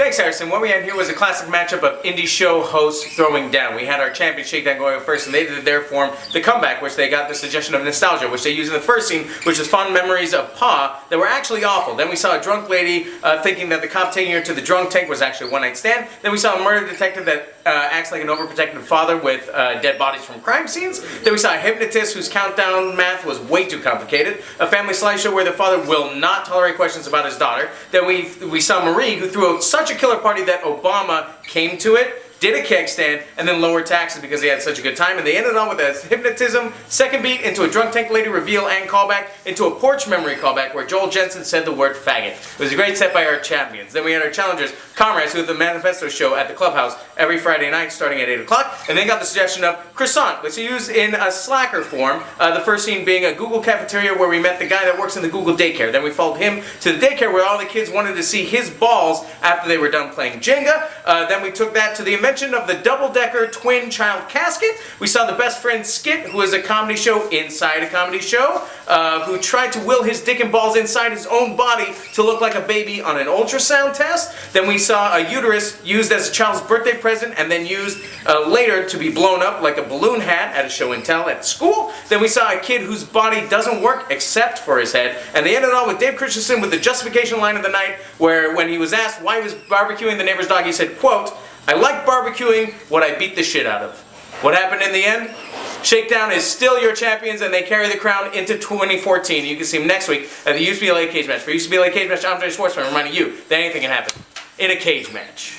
Thanks, Harrison. What we had here was a classic matchup of indie show hosts throwing down. We had our champion Shakedown going up first, and they did their form, the comeback, which they got the suggestion of nostalgia, which they used in the first scene, which was fond memories of Pa that were actually awful. Then we saw a drunk lady thinking that the cop taking her to the drunk tank was actually a one-night stand. Then we saw a murder detective that acts like an overprotective father with dead bodies from crime scenes. Then we saw a hypnotist whose countdown math was way too complicated. A family slideshow where the father will not tolerate questions about his daughter. Then we saw Marie, who threw out such a killer party that Obama came to it, did a keg stand, and then lowered taxes because they had such a good time. And they ended on with a hypnotism, second beat into a drunk tank lady reveal and callback, into a porch memory callback where Joel Jensen said the word faggot. It was a great set by our champions. Then we had our challengers, comrades, who had the Manifesto show at the clubhouse every Friday night starting at 8 o'clock. And they got the suggestion of croissant, which we used in a slacker form. The first scene being a Google cafeteria where we met the guy that works in the Google daycare. Then we followed him to the daycare where all the kids wanted to see his balls after they were done playing Jenga. Then we took that to the invention of the double-decker twin child casket. We saw the best friend skit, who is a comedy show inside a comedy show, who tried to will his dick and balls inside his own body to look like a baby on an ultrasound test. Then we saw a uterus used as a child's birthday present and then used later to be blown up like a balloon hat at a show and tell at school. Then we saw a kid whose body doesn't work except for his head. And they ended on with Dave Christensen with the justification line of the night, where when he was asked why he was barbecuing the neighbor's dog, he said, quote, "I like barbecuing what I beat the shit out of." What happened in the end? Shakedown is still your champions, and they carry the crown into 2014. You can see them next week at the USBLA cage match. For USBLA cage match, I'm Jonny Svarzbein reminding you that anything can happen in a cage match.